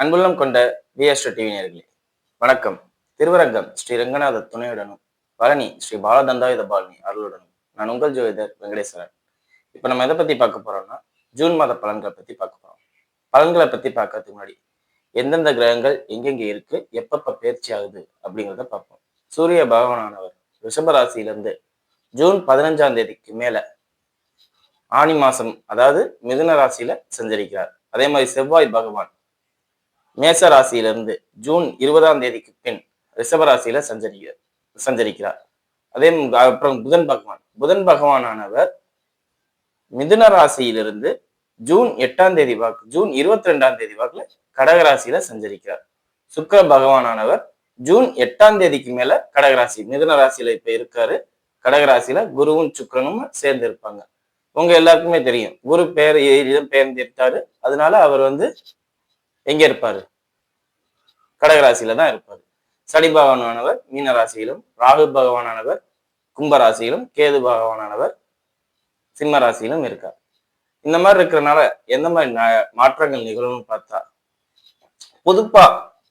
அன்புள்ளம் கொண்ட VST TV நேயர்களே வணக்கம். திருவரங்கம் ஸ்ரீ ரங்கநாத துணையுடனும் பழனி ஸ்ரீ பாலதண்டாயுத பாலினி அருளுடனும் நான் உங்கள் ஜோதிடர் வெங்கடேஸ்வரன். இப்ப நம்ம எதை பத்தி பார்க்க போறோம்னா ஜூன் மாத பலன்களை பத்தி பார்க்க போறோம். பலன்களை பத்தி பார்க்கறதுக்கு முன்னாடி எந்தெந்த கிரகங்கள் எங்கெங்க இருக்கு, எப்பப்ப பயிற்சி ஆகுது அப்படிங்கிறத பார்ப்போம். சூரிய பகவானானவர் ரிஷபராசியிலிருந்து ஜூன் 15ஆம் தேதிக்கு மேல ஆனி மாசம், அதாவது மிதுன ராசியில சஞ்சரிக்கிறார். அதே மாதிரி செவ்வாய் பகவான் மேச ராசியிலிருந்து ஜூன் 20ஆம் தேதிக்கு பின் ரிஷபராசியில சஞ்சரிக்கிறார். அப்புறம் புதன் பகவானானவர் மிதுன ராசியிலிருந்து ஜூன் 8ஆம் தேதி ஜூன் 22ஆம் தேதி வாக்குல கடகராசியில சஞ்சரிக்கிறார். சுக்கிர பகவானானவர் ஜூன் 8ஆம் தேதிக்கு மேல கடகராசி மிதுன ராசியில இப்ப இருக்காரு. கடகராசியில குருவும் சுக்கிரனும் சேர்ந்து இருப்பாங்க. உங்க எல்லாருக்குமே தெரியும், குரு பெயர்ந்திருக்காரு. அதனால அவர் எங்க இருப்பாரு? கடகராசியில தான் இருப்பாரு. சனி பகவானானவர் மீன ராசியிலும், ராகு பகவானானவர் கும்பராசியிலும், கேது பகவானானவர் சிம்ம ராசியிலும் இருக்கார். இந்த மாதிரி இருக்கிறதுனால எந்த மாதிரி மாற்றங்கள் நிகழும்னு பார்த்தா, பொதுப்பா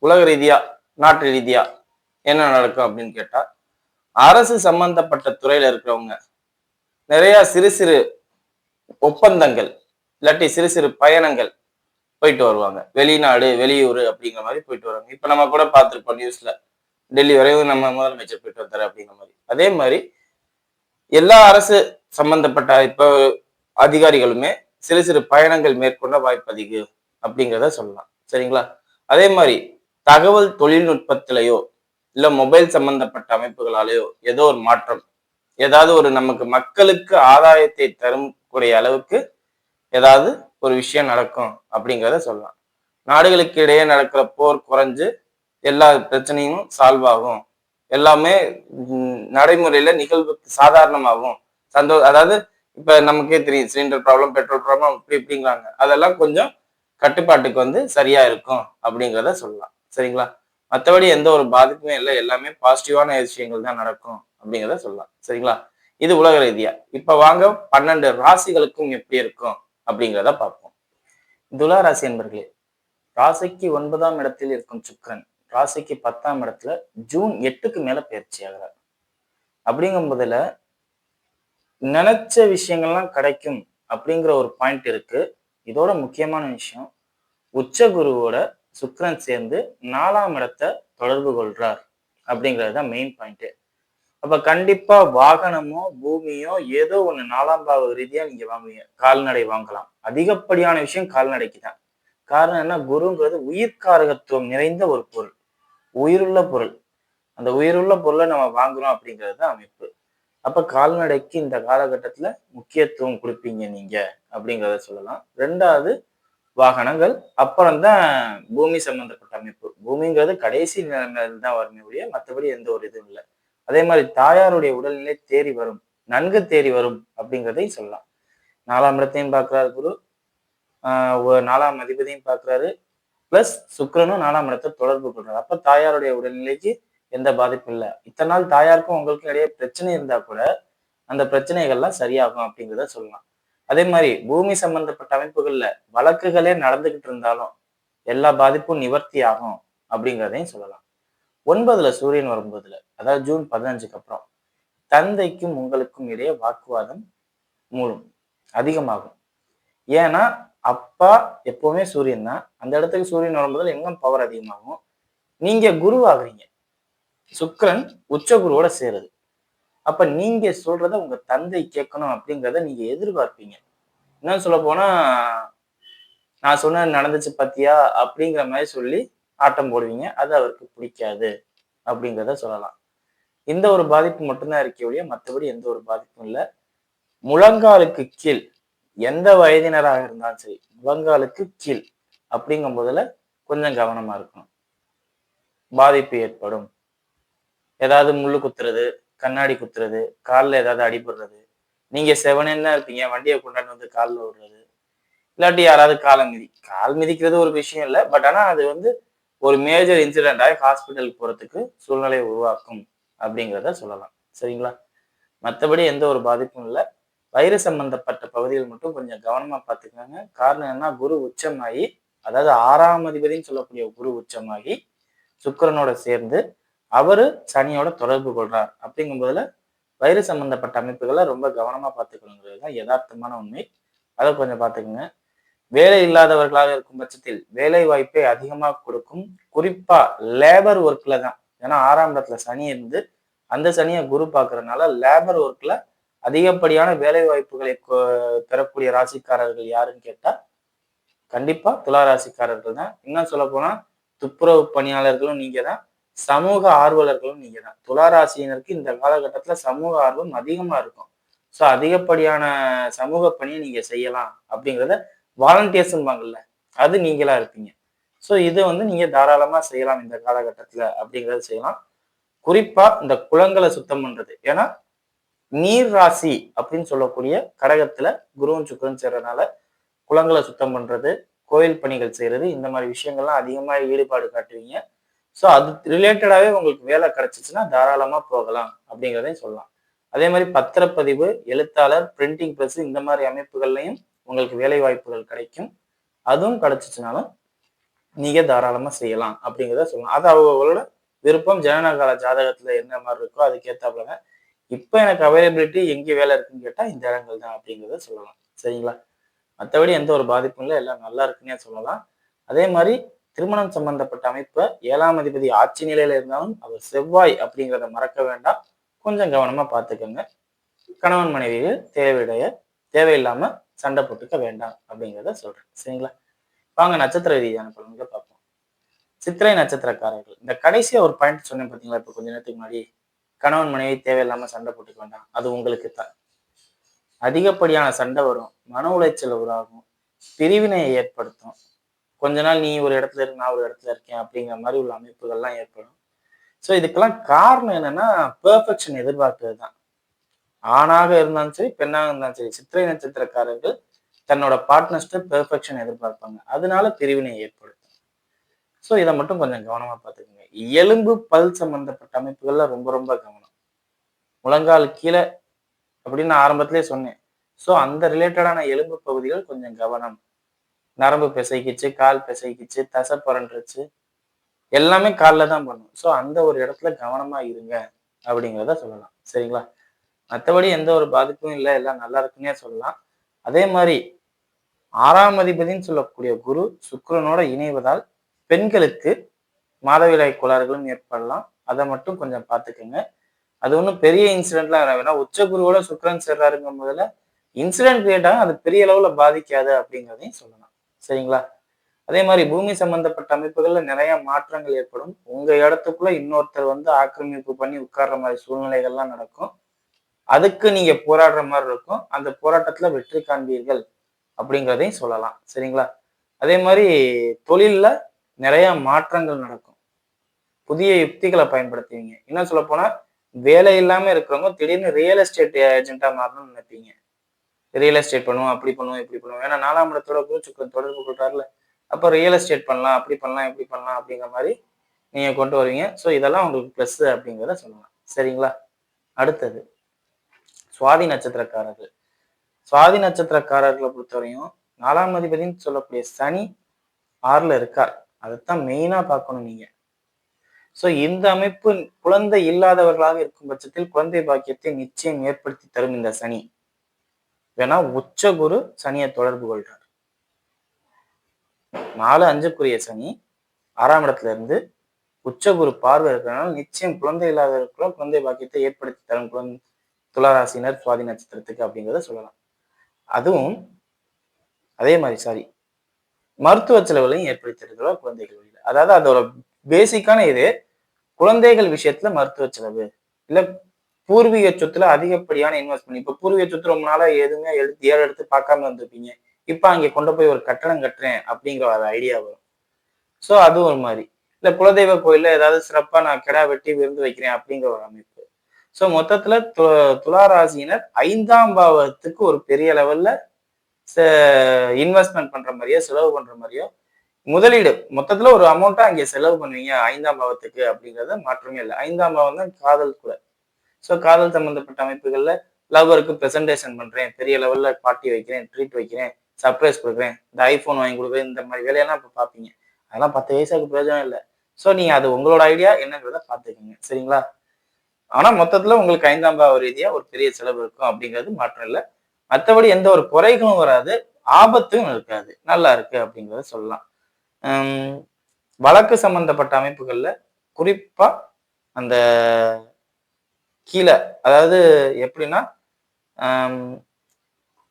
உலக ரீதியா நாட்டு ரீதியா என்ன நடக்கும் அப்படின்னு கேட்டா, அரசு சம்பந்தப்பட்ட துறையில இருக்கிறவங்க நிறைய சிறு சிறு ஒப்பந்தங்கள் இல்லாட்டி சிறு சிறு பயணங்கள் போயிட்டு வருவாங்க. வெளிநாடு வெளியூர் அப்படிங்கிற மாதிரி போயிட்டு வருவாங்க. இப்ப நம்ம கூட பார்த்துருப்போம் நியூஸ்ல, டெல்லி வரையும் நம்ம முதலமைச்சர் போயிட்டு வந்தாரு அப்படிங்கிற மாதிரி. அதே மாதிரி எல்லா அரசு சம்பந்தப்பட்ட இப்ப அதிகாரிகளுமே சிறு சிறு பயணங்கள் மேற்கொள்ள வாய்ப்பு அதிகம் அப்படிங்கிறத சொல்லலாம். சரிங்களா? அதே மாதிரி தகவல் தொழில்நுட்பத்திலேயோ இல்ல மொபைல் சம்பந்தப்பட்ட அமைப்புகளாலேயோ ஏதோ ஒரு மாற்றம், ஏதாவது ஒரு நமக்கு மக்களுக்கு ஆதாயத்தை தரக்கூடிய அளவுக்கு ஏதாவது ஒரு விஷயம் நடக்கும் அப்படிங்கிறத சொல்லலாம். நாடுகளுக்கு இடையே நடக்கிற போர் குறைஞ்சு எல்லா பிரச்சனையும் சால்வ் ஆகும். எல்லாமே நடைமுறையில நிகழ்வுக்கு சாதாரணமாகும். அதாவது இப்ப நமக்கே தெரியும், சிலிண்டர் ப்ராப்ளம், பெட்ரோல் ப்ராப்ளம் இப்படிங்கிறாங்க. அதெல்லாம் கொஞ்சம் கட்டுப்பாட்டுக்கு சரியா இருக்கும் அப்படிங்கிறத சொல்லலாம். சரிங்களா? மற்றபடி எந்த ஒரு பாதிப்புமே இல்லை, எல்லாமே பாசிட்டிவான விஷயங்கள் தான் நடக்கும் அப்படிங்கிறத சொல்லலாம். சரிங்களா? இது உலக ரீதியா. இப்ப வாங்க 12 ராசிகளுக்கும் எப்படி இருக்கும் அப்படிங்கிறத பார்ப்போம். துலா ராசி என்பர்களே, ராசிக்கு 9ஆம் இடத்தில் இருக்கும் சுக்கிரன் ராசிக்கு 10ஆம் இடத்துல ஜூன் 8க்கு மேல பயிற்சி ஆகிறார். அப்படிங்கும் போதுல நினைச்ச விஷயங்கள்லாம் கிடைக்கும் அப்படிங்கிற ஒரு பாயிண்ட் இருக்கு. இதோட முக்கியமான விஷயம், உச்ச குருவோட சுக்கிரன் சேர்ந்து 4ஆம் இடத்தை தொடர்பு கொள்றார் அப்படிங்கிறது தான் மெயின் பாயிண்ட். அப்ப கண்டிப்பா வாகனமோ பூமியோ ஏதோ ஒண்ணு 4ஆம் பாவ ரீதியா நீங்க வாங்குவீங்க. கால்நடை வாங்கலாம். அதிகப்படியான விஷயம் கால்நடைக்கு தான். காரணம் என்ன? குருங்கிறது உயிர்காரகத்துவம் நிறைந்த ஒரு பொருள், உயிருள்ள பொருள். அந்த உயிருள்ள பொருளை நம்ம வாங்குறோம் அப்படிங்கிறது தான் அமைப்பு. அப்ப கால்நடைக்கு இந்த காலகட்டத்துல முக்கியத்துவம் கொடுப்பீங்க நீங்க அப்படிங்கிறத சொல்லலாம். 2வது வாகனங்கள், அப்புறம்தான் பூமி சம்பந்தப்பட்ட அமைப்பு. பூமிங்கிறது கடைசி நிலைமையில தான் வருமே ஒழிய மற்றபடி எந்த ஒரு இதுவும் இல்லை. அதே மாதிரி தாயாருடைய உடல்நிலை தேறி வரும், நன்கு தேறி வரும் அப்படிங்கிறதையும் சொல்லலாம். 4ஆம் இடத்தையும் பார்க்கிறாரு குரு, 4ஆம் அதிபதியும் பார்க்கிறாரு, பிளஸ் சுக்கிரனும் 4ஆம் இடத்தை தொடர்பு கொள்றாரு. அப்ப தாயாருடைய உடல்நிலைக்கு எந்த பாதிப்பும் இல்லை. இத்தனை நாள் தாயாருக்கும் உங்களுக்கும் இடையே பிரச்சனை இருந்தா கூட அந்த பிரச்சனைகள்லாம் சரியாகும் அப்படிங்கிறத சொல்லலாம். அதே மாதிரி பூமி சம்பந்தப்பட்ட அமைப்புகள்ல வழக்குகளே நடந்துகிட்டு இருந்தாலும் எல்லா பாதிப்பும் நிவர்த்தி ஆகும் அப்படிங்கிறதையும் சொல்லலாம். 9ல சூரியன் வரும்போதுல, அதாவது ஜூன் 15க்கு அப்புறம் தந்தைக்கும் உங்களுக்கும் இடையே வாக்குவாதம் மூலம் அதிகமாகும். ஏன்னா அப்பா எப்பவுமே சூரியன் தான். அந்த இடத்துக்கு சூரியன் வரும்போது எங்கும் பவர் அதிகமாகும். நீங்க குருவாகிறீங்க, சுக்கிரன் உச்ச குருவோட சேருது. அப்ப நீங்க சொல்றத உங்க தந்தை கேட்கணும் அப்படிங்கிறத நீங்க எதிர்பார்ப்பீங்க. என்ன சொல்ல போனா, நான் சொன்னது நடந்துச்சு பாத்தியா அப்படிங்கிற மாதிரி சொல்லி ஆட்டம் போடுவீங்க. அது அவருக்கு பிடிக்காது அப்படிங்கிறத சொல்லலாம். இந்த ஒரு பாதிப்பு மட்டும்தான் இருக்கே ஒழிய மற்றபடி எந்த ஒரு பாதிப்பும் இல்லை. முழங்காலுக்கு கீழ் எந்த வயதினராக இருந்தாலும் சரி, முழங்காலுக்கு கீழ் அப்படிங்கும் போதுல கொஞ்சம் கவனமா இருக்கணும். பாதிப்பு ஏற்படும். ஏதாவது முள்ளு குத்துறது, கண்ணாடி குத்துறது, காலில் ஏதாவது அடிபடுறது, நீங்க செவனேன்னு தான் இருப்பீங்க, வண்டியை கொண்டாந்து காலில் விடுறது, இல்லாட்டி யாராவது கால் மிதிக்கிறது ஒரு விஷயம் இல்லை. பட் ஆனா அது ஒரு மேஜர் இன்சிடென்ட் ஆகி ஹாஸ்பிட்டலுக்கு போறதுக்கு சூழ்நிலையை உருவாக்கும் அப்படிங்கிறத சொல்லலாம். சரிங்களா? மற்றபடி எந்த ஒரு பாதிப்பும் இல்லை. வயிறு சம்பந்தப்பட்ட பகுதிகள் மட்டும் கொஞ்சம் கவனமா பார்த்துக்கோங்க. காரணம் என்ன? குரு உச்சமாகி அதாவது 6ஆம் அதிபதினு சொல்லக்கூடிய குரு உச்சமாகி சுக்கிரனோட சேர்ந்து அவரு சனியோட தொடர்பு கொள்றார். அப்படிங்கும்போதுல வயிறு சம்பந்தப்பட்ட அமைப்புகளை ரொம்ப கவனமா பார்த்துக்கணுங்கிறது தான் யதார்த்தமான உண்மை. அதை கொஞ்சம் பார்த்துக்கங்க. வேலை இல்லாதவர்களாக இருக்கும் பட்சத்தில் வேலை வாய்ப்பை அதிகமாக கொடுக்கும். குறிப்பா லேபர் ஒர்க்ல தான். ஏன்னா 6ஆம் இடத்துல சனி இருந்து அந்த சனியை குரு பார்க்கறதுனால லேபர் ஒர்க்ல அதிகப்படியான வேலை வாய்ப்புகளை பெறக்கூடிய ராசிக்காரர்கள் யாருன்னு கேட்டா கண்டிப்பா துலா ராசிக்காரர்கள் தான். இன்னும் சொல்ல போனா துப்புரவு பணியாளர்களும் நீங்க தான், சமூக ஆர்வலர்களும் நீங்க தான். துலா ராசியினருக்கு இந்த காலகட்டத்துல சமூக ஆர்வம் அதிகமா இருக்கும். ஸோ அதிகப்படியான சமூக பணியை நீங்க செய்யலாம் அப்படிங்கிறத வாலண்டியர்ஸ்ம்பாங்கல்ல, அது நீங்களா இருப்பீங்க. ஸோ இது வந்து நீங்க தாராளமா செய்யலாம் இந்த காலகட்டத்துல அப்படிங்கிறத செய்யலாம். குறிப்பா இந்த குளங்களை சுத்தம் பண்றது. ஏன்னா நீர் ராசி அப்படின்னு சொல்லக்கூடிய கடகத்துல குருவும் சுக்கிரன் சேர்றதுனால குளங்களை சுத்தம் பண்றது, கோயில் பணிகள் செய்யறது, இந்த மாதிரி விஷயங்கள்லாம் அதிகமா ஈடுபாடு காட்டுவீங்க. ஸோ அது ரிலேட்டடாவே உங்களுக்கு வேலை கிடைச்சிச்சுன்னா தாராளமா போகலாம் அப்படிங்கிறதையும் சொல்லலாம். அதே மாதிரி பத்திரப்பதிவு, எழுத்தாளர், பிரிண்டிங் பிரஸ் இந்த மாதிரி அமைப்புகள்லையும் உங்களுக்கு வேலை வாய்ப்புகள் கிடைக்கும். அதுவும் கிடைச்சிச்சுனாலும் நீங்க தாராளமா செய்யலாம் அப்படிங்கிறத சொல்லலாம். அது அவங்களோட விருப்பம். ஜனனகால ஜாதகத்துல என்ன மாதிரி இருக்கோ அதுக்கேத்தாப்புலங்க. இப்ப எனக்கு அவைலபிலிட்டி எங்க வேலை இருக்குன்னு கேட்டா இந்த இடங்கள் தான் அப்படிங்கிறத சொல்லலாம். சரிங்களா? மற்றபடி எந்த ஒரு பாதிப்பும் இல்லை, எல்லாம் நல்லா இருக்குன்னே சொல்லலாம். அதே மாதிரி திருமணம் சம்பந்தப்பட்ட அமைப்பை 7ஆம் அதிபதி ஆட்சி நிலையில இருந்தாலும் அவர் செவ்வாய் அப்படிங்கிறத மறக்க வேண்டாம். கொஞ்சம் கவனமா பார்த்துக்கோங்க. கணவன் மனைவியை தேவையில்லாம சண்டை போட்டுக்க வேண்டாம் அப்படிங்கிறத சொல்றேன். சரிங்களா? வாங்க நட்சத்திர ரீதியான பலன்களை பார்ப்போம். சித்திரை நட்சத்திரக்காரர்கள், இந்த கடைசியா ஒரு பாயிண்ட் சொன்னேன் பார்த்தீங்களா? இப்போ கொஞ்ச நேரத்துக்கு முன்னாடி கணவன் மனைவி தேவையில்லாம சண்டை போட்டுக்க வேண்டாம். அது உங்களுக்கு தான். அதிகப்படியான சண்டை வரும், மன உளைச்சல் உருவாகும், பிரிவினையை ஏற்படுத்தும். கொஞ்ச நாள் நீ ஒரு இடத்துல இருக்கு, நான் ஒரு இடத்துல இருக்கேன் அப்படிங்கிற மாதிரி உள்ள அமைப்புகள்லாம் ஏற்படும். ஸோ இதுக்கெல்லாம் காரணம் என்னன்னா பெர்ஃபெக்ஷன் எதிர்பார்க்கிறது தான். ஆணாக இருந்தாலும் சரி, பெண்ணாக இருந்தாலும் சரி, சித்திரை நட்சத்திரக்காரர்கள் தன்னோட பார்ட்னர்ஸ்ட பெர்ஃபெக்ஷன் எதிர்பார்ப்பாங்க. அதனால பிரிவினை ஏற்படுத்தும். ஸோ இதை மட்டும் கொஞ்சம் கவனமா பார்த்துக்கோங்க. எலும்பு பல் சம்பந்தப்பட்ட அமைப்புகள்ல ரொம்ப ரொம்ப கவனம். முழங்கால் கீழே அப்படின்னு நான் ஆரம்பத்திலே சொன்னேன். ஸோ அந்த ரிலேட்டடான எலும்பு பகுதிகள் கொஞ்சம் கவனம். நரம்பு பிசைக்கிச்சு, கால் பிசைக்கிச்சு, தசை புரண்டுருச்சு, எல்லாமே காலில் தான் பண்ணும். ஸோ அந்த ஒரு இடத்துல கவனமா இருங்க அப்படிங்கிறத சொல்லலாம். சரிங்களா? மற்றபடி எந்த ஒரு பாதிப்பும் இல்லை, எல்லாம் நல்லா இருக்குன்னே சொல்லலாம். அதே மாதிரி 6ஆம் அதிபதினு சொல்லக்கூடிய குரு சுக்கிரனோட இணைவதால் பெண்களுக்கு மாதவிடாய் கோளாறுகளும் ஏற்படலாம். அதை மட்டும் கொஞ்சம் பார்த்துக்கோங்க. அது ஒன்றும் பெரிய இன்சிடென்ட்லாம் வேணா. உச்ச குருவோட சுக்கிரன் சேர்றாருங்கும் போதுல இன்சிடென்ட் கிரியேட் ஆகும், அது பெரிய அளவுல பாதிக்காது அப்படிங்கிறதையும் சொல்லலாம். சரிங்களா? அதே மாதிரி பூமி சம்பந்தப்பட்ட அமைப்புகள்ல நிறைய மாற்றங்கள் ஏற்படும். உங்க இடத்துக்குள்ள இன்னொருத்தர் வந்து ஆக்கிரமிப்பு பண்ணி உட்கார்ற மாதிரி சூழ்நிலைகள்லாம் நடக்கும். அதுக்கு நீங்க போராடுற மாதிரி இருக்கும். அந்த போராட்டத்துல வெற்றி காண்பீர்கள் அப்படிங்கிறதையும் சொல்லலாம். சரிங்களா? அதே மாதிரி தொழில்ல நிறைய மாற்றங்கள் நடக்கும். புதிய யுக்திகளை பயன்படுத்துவீங்க. இன்னும் சொல்ல போனா வேலை இல்லாம இருக்கிறவங்க திடீர்னு ரியல் எஸ்டேட் ஏஜென்ட்டா மாறணும்னு நினைப்பீங்க. ரியல் எஸ்டேட் பண்ணுவோம், அப்படி பண்ணுவோம், இப்படி பண்ணுவோம். ஏன்னா 4ஆம் இடத்தோட குரு தொடர்பு கொள்றாருல. அப்போ ரியல் எஸ்டேட் பண்ணலாம், அப்படி பண்ணலாம், இப்படி பண்ணலாம் அப்படிங்கிற மாதிரி நீங்க கொண்டு வருவீங்க. ஸோ இதெல்லாம் உங்களுக்கு பிளஸ் அப்படிங்கிறத சொல்லலாம். சரிங்களா? அடுத்தது சுவாதி நட்சத்திரக்காரர்கள். சுவாதி நட்சத்திரக்காரர்களை பொறுத்தவரையும் 4ஆம் அதிபதினு சொல்லக்கூடிய சனி 6ல இருக்கார். அதைத்தான் மெயினா பார்க்கணும் நீங்க. ஸோ இந்த அமைப்பு குழந்தை இல்லாதவர்களாக இருக்கும் பட்சத்தில் குழந்தை பாக்கியத்தை நிச்சயம் ஏற்படுத்தி தரும் இந்த சனி. வேணா உச்ச குரு சனியை தொடர்பு கொள்றார். 4-5க்குரிய சனி 6ஆம் இடத்துல இருந்து உச்ச குரு பார்வை இருக்கிறதுனால நிச்சயம் குழந்தை இல்லாதவர்களும் குழந்தை பாக்கியத்தை ஏற்படுத்தி தரும் துளாராசினர் சுவாதி நட்சத்திரத்துக்கு அப்படிங்கிறத சொல்லலாம். அதுவும் அதே மாதிரி மருத்துவ செலவுகளையும் ஏற்படுத்தி தருகிறோம் குழந்தைகள் வழியில. அதாவது அதோட பேசிக்கான இது குழந்தைகள் விஷயத்துல மருத்துவ செலவு இல்ல பூர்வீக சொத்துல அதிகப்படியான இன்வெஸ்ட்மெண்ட். இப்ப பூர்வீக சொத்து ரொம்ப நாளா எதுவுமே எடுத்து பார்க்காம இருந்திருப்பீங்க. இப்ப அங்க கொண்டு போய் ஒரு கட்டணம் கட்டுறேன் அப்படிங்கிற ஒரு ஐடியா வரும். ஸோ அது ஒரு மாதிரி. இல்ல குலதெய்வ கோயில்ல ஏதாவது சிறப்பா நான் கிடா வெட்டி விருந்து வைக்கிறேன் அப்படிங்கிற ஒரு அமைப்பு. ஸோ மொத்தத்துல துளாராசியினர் 5ஆம் பாவத்துக்கு ஒரு பெரிய லெவல்ல இன்வெஸ்ட்மெண்ட் பண்ற மாதிரியோ செலவு பண்ற மாதிரியோ முதலீடு மொத்தத்துல ஒரு அமௌண்ட்டா அங்கே செலவு பண்ணுவீங்க 5ஆம் பாவத்துக்கு அப்படிங்கறது மாற்றமே இல்லை. 5ஆம் பாவம் தான் காதல் கூட. ஸோ காதல் சம்பந்தப்பட்ட அமைப்புகள்ல லவ்வருக்கு பிரசன்டேஷன் பண்றேன், பெரிய லெவல்ல பார்ட்டி வைக்கிறேன், ட்ரீட் வைக்கிறேன், சர்ப்ரைஸ் கொடுக்குறேன், இந்த ஐஃபோன் வாங்கி கொடுக்குறேன், இந்த மாதிரி வேலையெல்லாம் இப்போ பார்ப்பீங்க. அதெல்லாம் 10 வயசாக்கு பிரயோஜனம் இல்லை. ஸோ நீங்க அது உங்களோட ஐடியா என்னங்கிறத பார்த்துக்கோங்க. சரிங்களா? ஆனா மொத்தத்துல உங்களுக்கு 5ஆம் பாவ ரீதியா ஒரு பெரிய செலவு இருக்கும் அப்படிங்கிறது மாற்றம் இல்லை. மற்றபடி எந்த ஒரு குறைகளும் வராது, ஆபத்தும் இருக்காது. நல்லா இருக்கு அப்படிங்கிறத சொல்லலாம். ஹம், வழக்கு சம்பந்தப்பட்ட அமைப்புகள்ல குறிப்பா அந்த கீழ அதாவது எப்படின்னா, அம்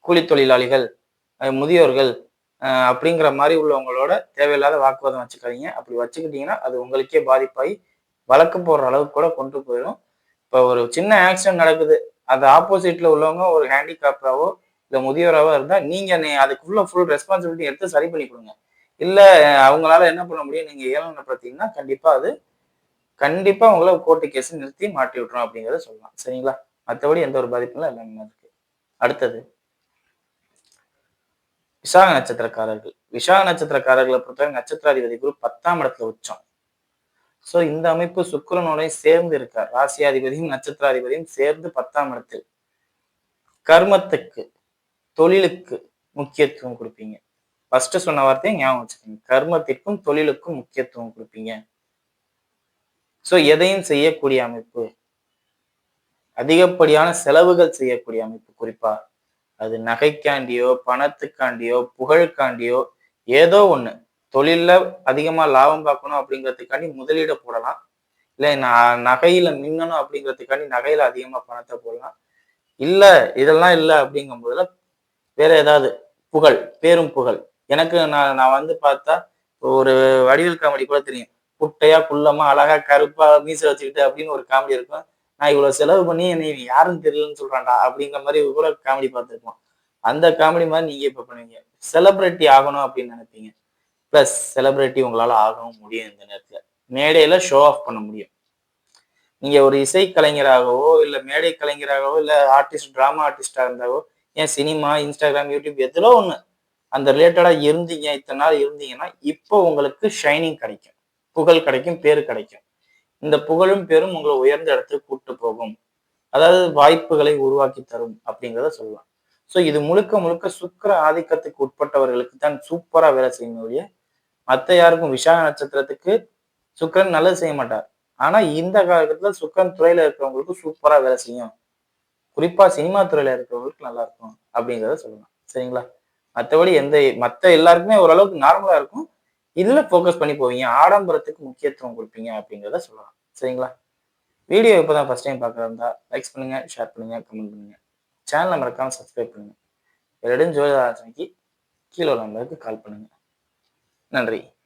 கூலி தொழிலாளிகள், முதியோர்கள் அப்படிங்கிற மாரி உள்ளவங்களோட தேவையில்லாத வாக்குவாதம் வச்சுக்காதீங்க. அப்படி வச்சுக்கிட்டீங்கன்னா, அது உங்களுக்கே பாதிப்பாகி வழக்கு போடுற அளவுக்கு கூட கொண்டு போயிரும். இப்போ ஒரு சின்ன ஆக்சிடென்ட் நடக்குது. அது ஆப்போசிட்ல உள்ளவங்க ஒரு ஹேண்டிகேப்டாவோ, இல்ல முதியோராவோ இருந்தா, நீங்க அதுக்கு ஃபுல் ரெஸ்பான்சிபிலிட்டி எடுத்து சரி பண்ணி குடுங்க. இல்ல அவங்களால என்ன பண்ண முடியும்? நீங்க ஏளனப்படுத்தீங்கன்னா, கண்டிப்பா உங்கள கோர்ட்டு கேஸ் நிறுத்தி மாட்டி விட்டுரும் அப்படிங்கிறத சொல்லலாம். சரிங்களா? மத்தபடி எந்த ஒரு பாதிப்பும் இல்ல. எல்லாமே இருக்கு. அடுத்தது விசாக நட்சத்திரக்காரர்கள். விசாக நட்சத்திரக்காரர்களை பொறுத்தவரை நட்சத்திராதிபதி குரு 10ஆம் இடத்துல உச்சம். சோ இந்த அமைப்பு சுக்கிரனோட சேர்ந்து இருக்கார். ராசியாதிபதியும் நட்சத்திராதிபதியும் சேர்ந்து 10ஆம் இடத்தில். கர்மத்துக்கு, தொழிலுக்கு முக்கியத்துவம் கொடுப்பீங்க. ஃபர்ஸ்ட் சொன்ன வார்த்தையை ஞாபகம் வச்சுக்கோங்க. கர்மத்திற்கும் தொழிலுக்கும் முக்கியத்துவம் கொடுப்பீங்க. சோ எதையும் செய்யக்கூடிய அமைப்பு. அதிகப்படியான செலவுகள் செய்யக்கூடிய அமைப்பு குறிப்பா. அது நகைக்காண்டியோ, பணத்துக்காண்டியோ, புகழுக்காண்டியோ ஏதோ ஒண்ணு. தொழில்ல அதிகமா லாபம் பார்க்கணும் அப்படிங்கிறதுக்காண்டி முதலீட போடலாம். இல்ல நகையில மின்னணும் அப்படிங்கிறதுக்காண்டி நகையில அதிகமா பணத்தை போடலாம். இல்ல இதெல்லாம் இல்ல அப்படிங்கும்போதுல வேற ஏதாவது புகழ், பேரும் புகழ். எனக்கு நான் நான் வந்து பார்த்தா ஒரு வடிவேல் காமெடி கூட தெரியும். குட்டையா, குள்ளமா, அழகா, கருப்பா, மீசை வச்சுக்கிட்டு அப்படின்னு ஒரு காமெடி இருக்கும். நான் இவ்வளவு செலவு பண்ணி என்னை யாருன்னு தெரியலன்னு சொல்றான்டா அப்படிங்கிற மாதிரி கூட காமெடி பார்த்திருப்போம். அந்த காமெடி மாதிரி நீங்க இப்ப பண்ணுவீங்க. செலிபிரிட்டி ஆகணும் அப்படின்னு நினைப்பீங்க. பிளஸ் செலிபிரிட்டி உங்களால ஆகவும் முடியும் இந்த நேரத்துல. மேடையில ஷோ ஆஃப் பண்ண முடியும். நீங்க ஒரு இசை கலைஞராகவோ, இல்ல மேடை கலைஞராகவோ, இல்ல ஆர்டிஸ்ட், டிராமா ஆர்டிஸ்டா இருந்தாவோ, ஏன் சினிமா, இன்ஸ்டாகிராம், யூடியூப் எதுலோ ஒண்ணு அந்த ரிலேட்டடா இருந்தீங்க, இத்தனை நாள் இருந்தீங்கன்னா, இப்போ உங்களுக்கு ஷைனிங் கிடைக்கும். புகழ் கிடைக்கும், பேரு கிடைக்கும். இந்த புகழும் பேரும் உங்களை உயர்ந்த இடத்துக்கு கூட்டு போகும். அதாவது வாய்ப்புகளை உருவாக்கி தரும் அப்படிங்கிறத சொல்லலாம். சோ இது முழுக்க முழுக்க சுக்கிர ஆதிக்கத்துக்கு உட்பட்டவர்களுக்கு தான் சூப்பரா வேலை செய்யும் ஒழிய, மத்த யாருக்கும் விசாக நட்சத்திரத்துக்கு சுக்கிரன் நல்லது செய்ய மாட்டார். ஆனா இந்த காலகட்டத்துல சுக்கிரன் துறையில இருக்கிறவங்களுக்கு சூப்பரா வேலை செய்யும். குறிப்பா சினிமா துறையில இருக்கிறவங்களுக்கு நல்லா இருக்கும் அப்படிங்கிறத சொல்லலாம். சரிங்களா? மத்தபடி மத்த எல்லாருக்குமே ஓரளவுக்கு நார்மலா இருக்கும். இதுல ஃபோக்கஸ் பண்ணி போவீங்க. ஆடம்பரத்துக்கு முக்கியத்துவம் குடுப்பீங்க அப்படிங்கிறத சொல்லலாம். சரிங்களா? வீடியோ இப்பதான் ஃபர்ஸ்ட் டைம் பார்க்கறதா இருந்தா லைக்ஸ் பண்ணுங்க, ஷேர் பண்ணுங்க, கமெண்ட் பண்ணுங்க. சேனல மறக்காம சப்ஸ்கிரைப் பண்ணுங்க. வேற எதுவும் ஜோதிட ஆலோசனைக்கு கீழ உள்ள நம்பருக்கு கால் பண்ணுங்க. நன்றி.